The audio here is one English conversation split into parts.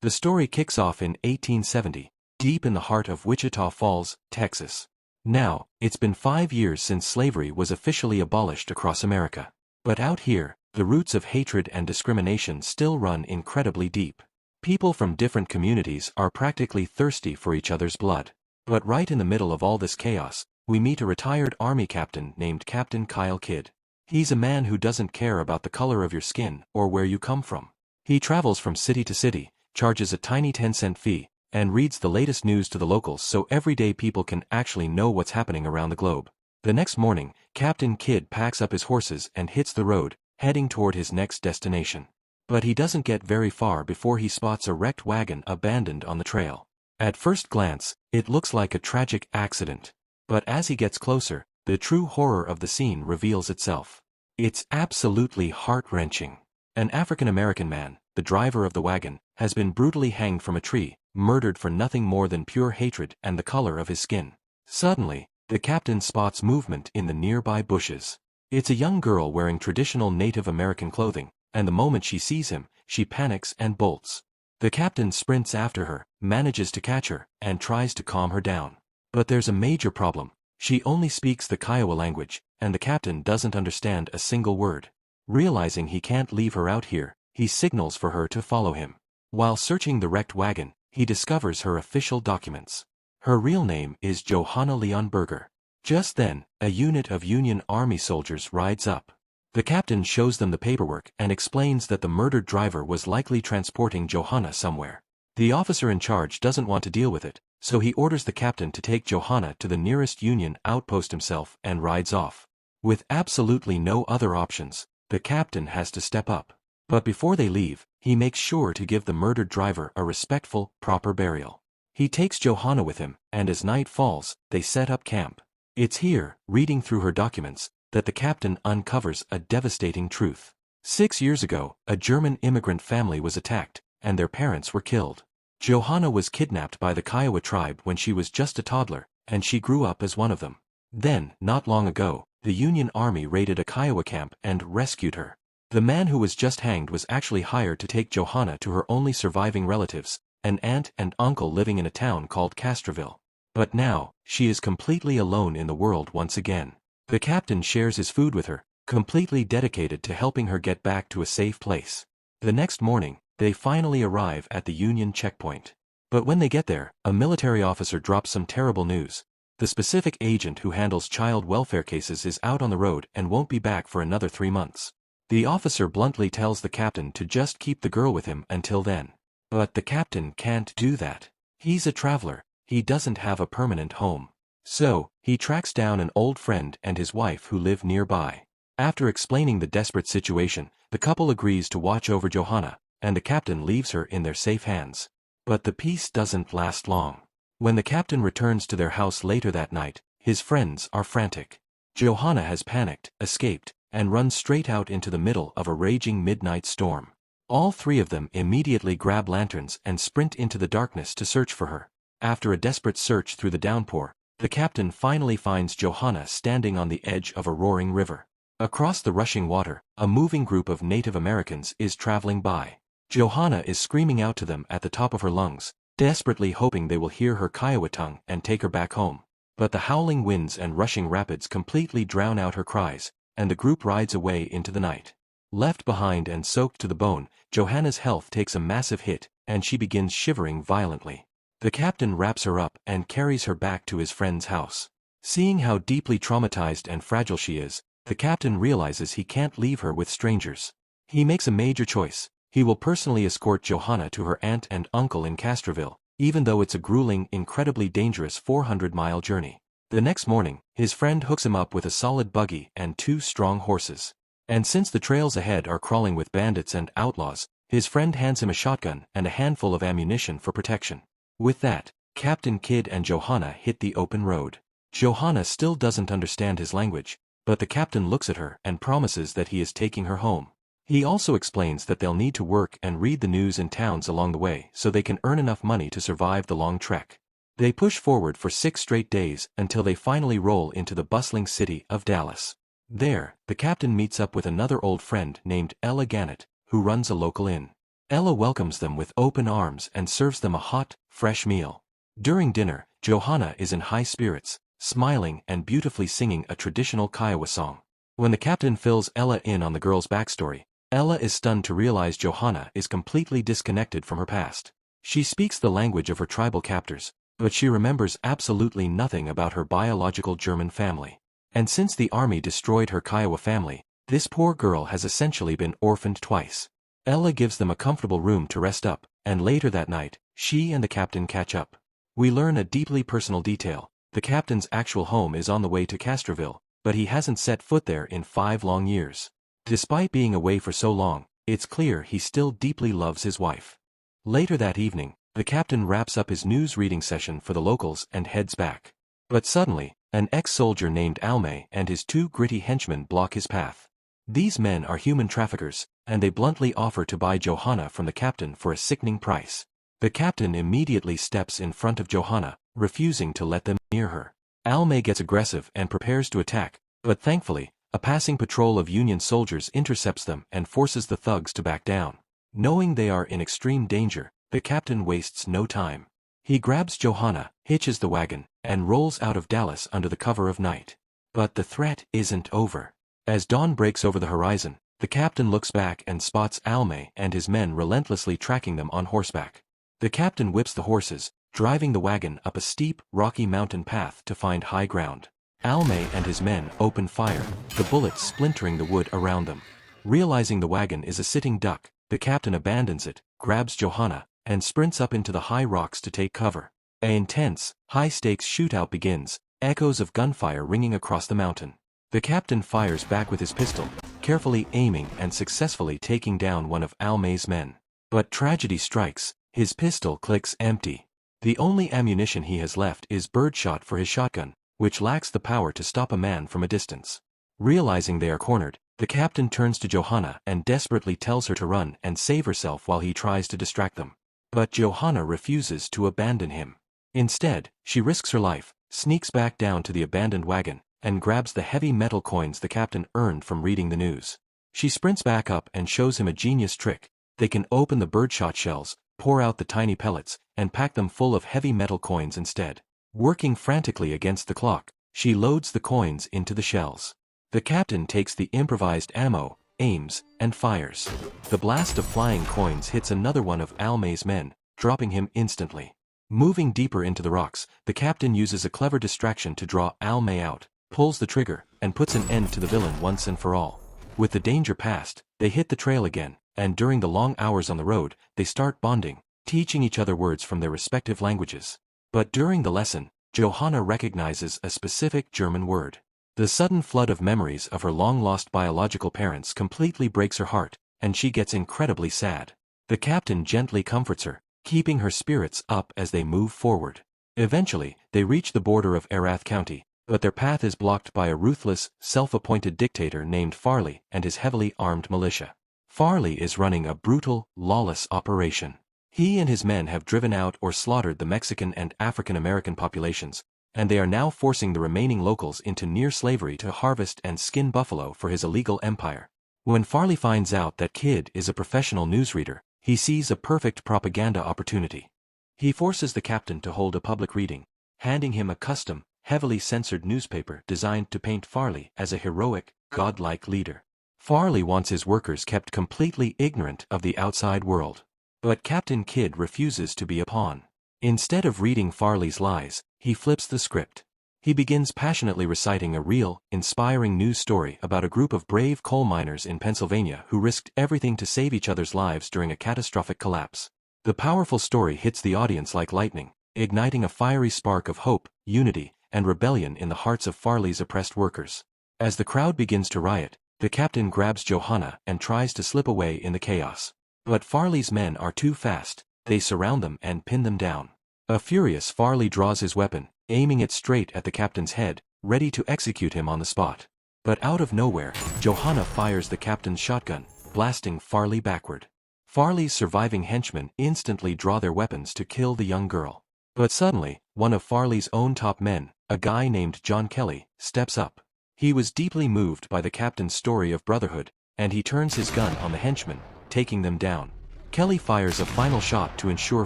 The story kicks off in 1870, deep in the heart of Wichita Falls, Texas. Now, it's been 5 years since slavery was officially abolished across America. But out here, the roots of hatred and discrimination still run incredibly deep. People from different communities are practically thirsty for each other's blood. But right in the middle of all this chaos, we meet a retired Army captain named Captain Kyle Kidd. He's a man who doesn't care about the color of your skin or where you come from. He travels from city to city, charges a tiny 10-cent fee, and reads the latest news to the locals so everyday people can actually know what's happening around the globe. The next morning, Captain Kidd packs up his horses and hits the road, heading toward his next destination. But he doesn't get very far before he spots a wrecked wagon abandoned on the trail. At first glance, it looks like a tragic accident. But as he gets closer, the true horror of the scene reveals itself. It's absolutely heart-wrenching. An African-American man, the driver of the wagon, has been brutally hanged from a tree, murdered for nothing more than pure hatred and the color of his skin. Suddenly, the captain spots movement in the nearby bushes. It's a young girl wearing traditional Native American clothing, and the moment she sees him, she panics and bolts. The captain sprints after her, manages to catch her, and tries to calm her down. But there's a major problem. She only speaks the Kiowa language, and the captain doesn't understand a single word. Realizing he can't leave her out here, he signals for her to follow him. While searching the wrecked wagon, he discovers her official documents. Her real name is Johanna Leonberger. Just then, a unit of Union Army soldiers rides up. The captain shows them the paperwork and explains that the murdered driver was likely transporting Johanna somewhere. The officer in charge doesn't want to deal with it, so he orders the captain to take Johanna to the nearest Union outpost himself and rides off. With absolutely no other options, the captain has to step up. But before they leave, he makes sure to give the murdered driver a respectful, proper burial. He takes Johanna with him, and as night falls, they set up camp. It's here, reading through her documents, that the captain uncovers a devastating truth. 6 years ago, a German immigrant family was attacked, and their parents were killed. Johanna was kidnapped by the Kiowa tribe when she was just a toddler, and she grew up as one of them. Then, not long ago, the Union Army raided a Kiowa camp and rescued her. The man who was just hanged was actually hired to take Johanna to her only surviving relatives, an aunt and uncle living in a town called Castroville. But now, she is completely alone in the world once again. The captain shares his food with her, completely dedicated to helping her get back to a safe place. The next morning, they finally arrive at the Union checkpoint. But when they get there, a military officer drops some terrible news. The specific agent who handles child welfare cases is out on the road and won't be back for another 3 months. The officer bluntly tells the captain to just keep the girl with him until then. But the captain can't do that. He's a traveler. He doesn't have a permanent home. So, he tracks down an old friend and his wife who live nearby. After explaining the desperate situation, the couple agrees to watch over Johanna, and the captain leaves her in their safe hands. But the peace doesn't last long. When the captain returns to their house later that night, his friends are frantic. Johanna has panicked, escaped, and runs straight out into the middle of a raging midnight storm. All 3 of them immediately grab lanterns and sprint into the darkness to search for her. After a desperate search through the downpour, the captain finally finds Johanna standing on the edge of a roaring river. Across the rushing water, a moving group of Native Americans is traveling by. Johanna is screaming out to them at the top of her lungs, desperately hoping they will hear her Kiowa tongue and take her back home. But the howling winds and rushing rapids completely drown out her cries, and the group rides away into the night. Left behind and soaked to the bone, Johanna's health takes a massive hit, and she begins shivering violently. The captain wraps her up and carries her back to his friend's house. Seeing how deeply traumatized and fragile she is, the captain realizes he can't leave her with strangers. He makes a major choice. He will personally escort Johanna to her aunt and uncle in Castroville, even though it's a grueling, incredibly dangerous 400-mile journey. The next morning, his friend hooks him up with a solid buggy and 2 strong horses. And since the trails ahead are crawling with bandits and outlaws, his friend hands him a shotgun and a handful of ammunition for protection. With that, Captain Kidd and Johanna hit the open road. Johanna still doesn't understand his language, but the captain looks at her and promises that he is taking her home. He also explains that they'll need to work and read the news in towns along the way so they can earn enough money to survive the long trek. They push forward for 6 straight days until they finally roll into the bustling city of Dallas. There, the captain meets up with another old friend named Ella Gannett, who runs a local inn. Ella welcomes them with open arms and serves them a hot, fresh meal. During dinner, Johanna is in high spirits, smiling and beautifully singing a traditional Kiowa song. When the captain fills Ella in on the girl's backstory, Ella is stunned to realize Johanna is completely disconnected from her past. She speaks the language of her tribal captors, but she remembers absolutely nothing about her biological German family. And since the army destroyed her Kiowa family, this poor girl has essentially been orphaned twice. Ella gives them a comfortable room to rest up, and later that night, she and the captain catch up. We learn a deeply personal detail. The captain's actual home is on the way to Castroville, but he hasn't set foot there in 5 long years. Despite being away for so long, it's clear he still deeply loves his wife. Later that evening, the captain wraps up his news reading session for the locals and heads back. But suddenly, an ex-soldier named Alme and his 2 gritty henchmen block his path. These men are human traffickers, and they bluntly offer to buy Johanna from the captain for a sickening price. The captain immediately steps in front of Johanna, refusing to let them near her. Alme gets aggressive and prepares to attack, but thankfully, a passing patrol of Union soldiers intercepts them and forces the thugs to back down. Knowing they are in extreme danger, the captain wastes no time. He grabs Johanna, hitches the wagon, and rolls out of Dallas under the cover of night. But the threat isn't over. As dawn breaks over the horizon, the captain looks back and spots Alme and his men relentlessly tracking them on horseback. The captain whips the horses, driving the wagon up a steep, rocky mountain path to find high ground. Alme and his men open fire, the bullets splintering the wood around them. Realizing the wagon is a sitting duck, the captain abandons it, grabs Johanna, and sprints up into the high rocks to take cover. An intense, high-stakes shootout begins, echoes of gunfire ringing across the mountain. The captain fires back with his pistol, carefully aiming and successfully taking down one of Alme's men. But tragedy strikes, his pistol clicks empty. The only ammunition he has left is birdshot for his shotgun, which lacks the power to stop a man from a distance. Realizing they are cornered, the captain turns to Johanna and desperately tells her to run and save herself while he tries to distract them. But Johanna refuses to abandon him. Instead, she risks her life, sneaks back down to the abandoned wagon, and grabs the heavy metal coins the captain earned from reading the news. She sprints back up and shows him a genius trick. They can open the birdshot shells, pour out the tiny pellets, and pack them full of heavy metal coins instead. Working frantically against the clock, she loads the coins into the shells. The captain takes the improvised ammo, aims, and fires. The blast of flying coins hits another one of Alme's men, dropping him instantly. Moving deeper into the rocks, the captain uses a clever distraction to draw Alme out, pulls the trigger, and puts an end to the villain once and for all. With the danger past, they hit the trail again, and during the long hours on the road, they start bonding, teaching each other words from their respective languages. But during the lesson, Johanna recognizes a specific German word. The sudden flood of memories of her long-lost biological parents completely breaks her heart, and she gets incredibly sad. The captain gently comforts her, keeping her spirits up as they move forward. Eventually, they reach the border of Erath County, but their path is blocked by a ruthless, self-appointed dictator named Farley and his heavily armed militia. Farley is running a brutal, lawless operation. He and his men have driven out or slaughtered the Mexican and African American populations, and they are now forcing the remaining locals into near slavery to harvest and skin buffalo for his illegal empire. When Farley finds out that Kid is a professional newsreader, he sees a perfect propaganda opportunity. He forces the captain to hold a public reading, handing him a custom, heavily censored newspaper designed to paint Farley as a heroic, godlike leader. Farley wants his workers kept completely ignorant of the outside world. But Captain Kidd refuses to be a pawn. Instead of reading Farley's lies, he flips the script. He begins passionately reciting a real, inspiring news story about a group of brave coal miners in Pennsylvania who risked everything to save each other's lives during a catastrophic collapse. The powerful story hits the audience like lightning, igniting a fiery spark of hope, unity, and rebellion in the hearts of Farley's oppressed workers. As the crowd begins to riot, the captain grabs Johanna and tries to slip away in the chaos. But Farley's men are too fast, they surround them and pin them down. A furious Farley draws his weapon, aiming it straight at the captain's head, ready to execute him on the spot. But out of nowhere, Johanna fires the captain's shotgun, blasting Farley backward. Farley's surviving henchmen instantly draw their weapons to kill the young girl. But suddenly, one of Farley's own top men, a guy named John Kelly, steps up. He was deeply moved by the captain's story of brotherhood, and he turns his gun on the henchmen, taking them down. Kelly fires a final shot to ensure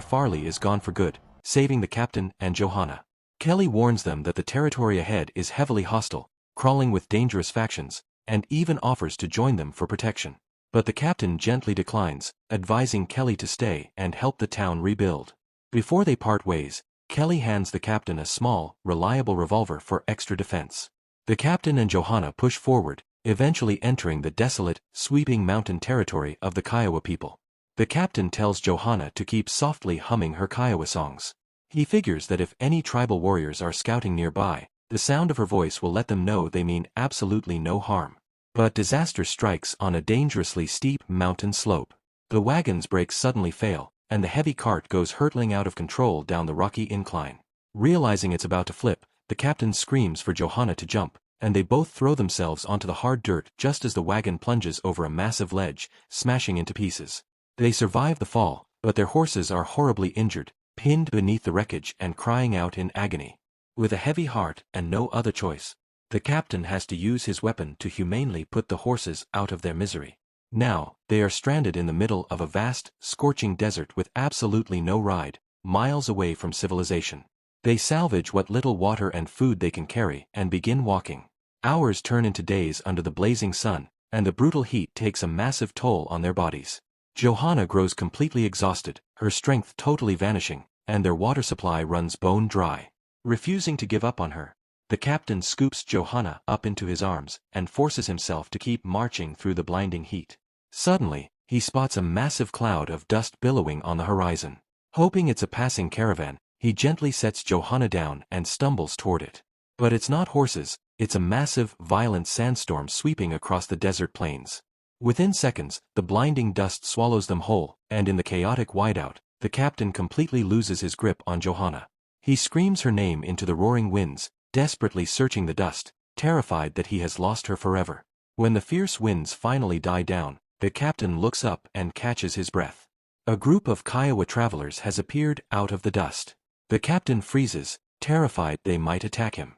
Farley is gone for good, saving the captain and Johanna. Kelly warns them that the territory ahead is heavily hostile, crawling with dangerous factions, and even offers to join them for protection. But the captain gently declines, advising Kelly to stay and help the town rebuild. Before they part ways, Kelly hands the captain a small, reliable revolver for extra defense. The captain and Johanna push forward, eventually entering the desolate, sweeping mountain territory of the Kiowa people. The captain tells Johanna to keep softly humming her Kiowa songs. He figures that if any tribal warriors are scouting nearby, the sound of her voice will let them know they mean absolutely no harm. But disaster strikes on a dangerously steep mountain slope. The wagon's brakes suddenly fail, and the heavy cart goes hurtling out of control down the rocky incline. Realizing it's about to flip, the captain screams for Johanna to jump, and they both throw themselves onto the hard dirt just as the wagon plunges over a massive ledge, smashing into pieces. They survive the fall, but their horses are horribly injured, pinned beneath the wreckage and crying out in agony. With a heavy heart and no other choice, the captain has to use his weapon to humanely put the horses out of their misery. Now, they are stranded in the middle of a vast, scorching desert with absolutely no ride, miles away from civilization. They salvage what little water and food they can carry and begin walking. Hours turn into days under the blazing sun, and the brutal heat takes a massive toll on their bodies. Johanna grows completely exhausted, her strength totally vanishing, and their water supply runs bone dry. Refusing to give up on her, the captain scoops Johanna up into his arms and forces himself to keep marching through the blinding heat. Suddenly, he spots a massive cloud of dust billowing on the horizon. Hoping it's a passing caravan, he gently sets Johanna down and stumbles toward it. But it's not horses, it's a massive, violent sandstorm sweeping across the desert plains. Within seconds, the blinding dust swallows them whole, and in the chaotic whiteout, the captain completely loses his grip on Johanna. He screams her name into the roaring winds, desperately searching the dust, terrified that he has lost her forever. When the fierce winds finally die down, the captain looks up and catches his breath. A group of Kiowa travelers has appeared out of the dust. The captain freezes, terrified they might attack him.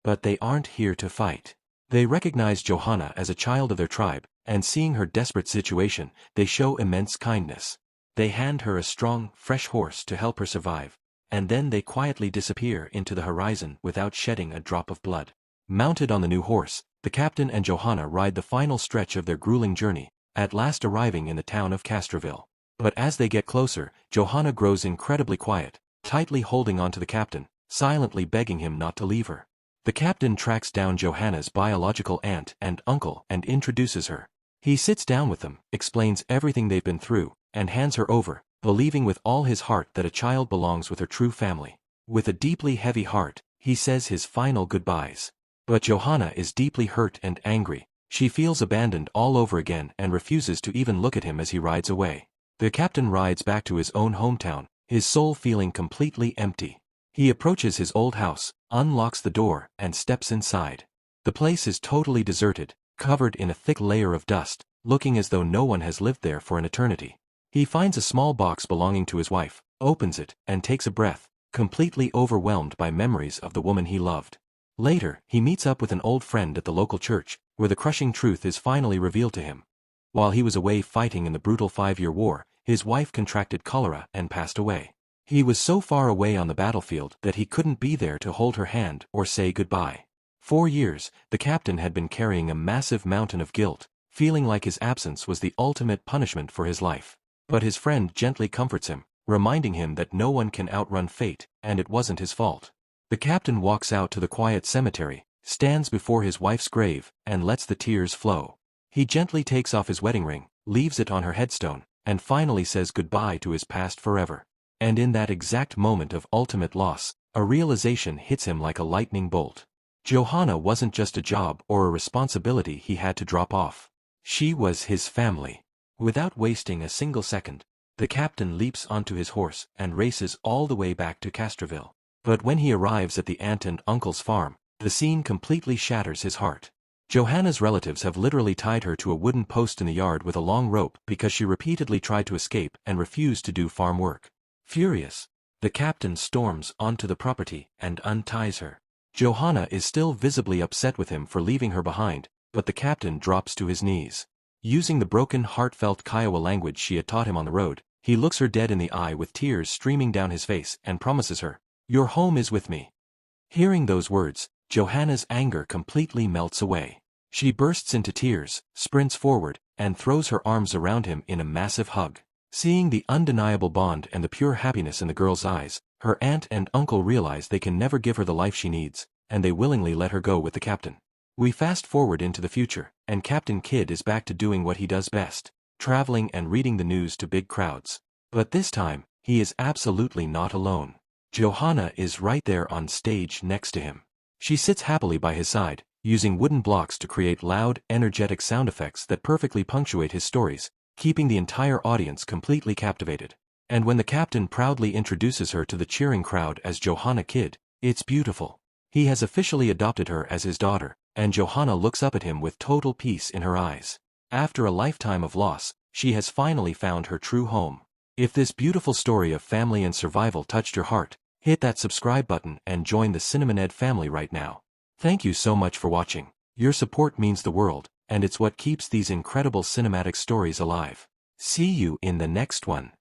But they aren't here to fight. They recognize Johanna as a child of their tribe, and seeing her desperate situation, they show immense kindness. They hand her a strong, fresh horse to help her survive, and then they quietly disappear into the horizon without shedding a drop of blood. Mounted on the new horse, the captain and Johanna ride the final stretch of their grueling journey, at last arriving in the town of Castroville. But as they get closer, Johanna grows incredibly quiet, tightly holding onto the captain, silently begging him not to leave her. The captain tracks down Johanna's biological aunt and uncle and introduces her. He sits down with them, explains everything they've been through, and hands her over, believing with all his heart that a child belongs with her true family. With a deeply heavy heart, he says his final goodbyes. But Johanna is deeply hurt and angry. She feels abandoned all over again and refuses to even look at him as he rides away. The captain rides back to his own hometown, his soul feeling completely empty. He approaches his old house, unlocks the door, and steps inside. The place is totally deserted, covered in a thick layer of dust, looking as though no one has lived there for an eternity. He finds a small box belonging to his wife, opens it, and takes a breath, completely overwhelmed by memories of the woman he loved. Later, he meets up with an old friend at the local church, where the crushing truth is finally revealed to him. While he was away fighting in the brutal 5-year war, his wife contracted cholera and passed away. He was so far away on the battlefield that he couldn't be there to hold her hand or say goodbye. 4 years, the captain had been carrying a massive mountain of guilt, feeling like his absence was the ultimate punishment for his life. But his friend gently comforts him, reminding him that no one can outrun fate, and it wasn't his fault. The captain walks out to the quiet cemetery, stands before his wife's grave, and lets the tears flow. He gently takes off his wedding ring, leaves it on her headstone, and finally says goodbye to his past forever. And in that exact moment of ultimate loss, a realization hits him like a lightning bolt. Johanna wasn't just a job or a responsibility he had to drop off. She was his family. Without wasting a single second, the captain leaps onto his horse and races all the way back to Castroville. But when he arrives at the aunt and uncle's farm, the scene completely shatters his heart. Johanna's relatives have literally tied her to a wooden post in the yard with a long rope because she repeatedly tried to escape and refused to do farm work. Furious, the captain storms onto the property and unties her. Johanna is still visibly upset with him for leaving her behind, but the captain drops to his knees. Using the broken, heartfelt Kiowa language she had taught him on the road, he looks her dead in the eye with tears streaming down his face and promises her, "Your home is with me." Hearing those words, Johanna's anger completely melts away. She bursts into tears, sprints forward, and throws her arms around him in a massive hug. Seeing the undeniable bond and the pure happiness in the girl's eyes, her aunt and uncle realize they can never give her the life she needs, and they willingly let her go with the captain. We fast forward into the future, and Captain Kidd is back to doing what he does best, traveling and reading the news to big crowds. But this time, he is absolutely not alone. Johanna is right there on stage next to him. She sits happily by his side, using wooden blocks to create loud, energetic sound effects that perfectly punctuate his stories, keeping the entire audience completely captivated. And when the captain proudly introduces her to the cheering crowd as Johanna Kidd, it's beautiful. He has officially adopted her as his daughter, and Johanna looks up at him with total peace in her eyes. After a lifetime of loss, she has finally found her true home. If this beautiful story of family and survival touched your heart, hit that subscribe button and join the Cinemaned family right now. Thank you so much for watching. Your support means the world, and it's what keeps these incredible cinematic stories alive. See you in the next one.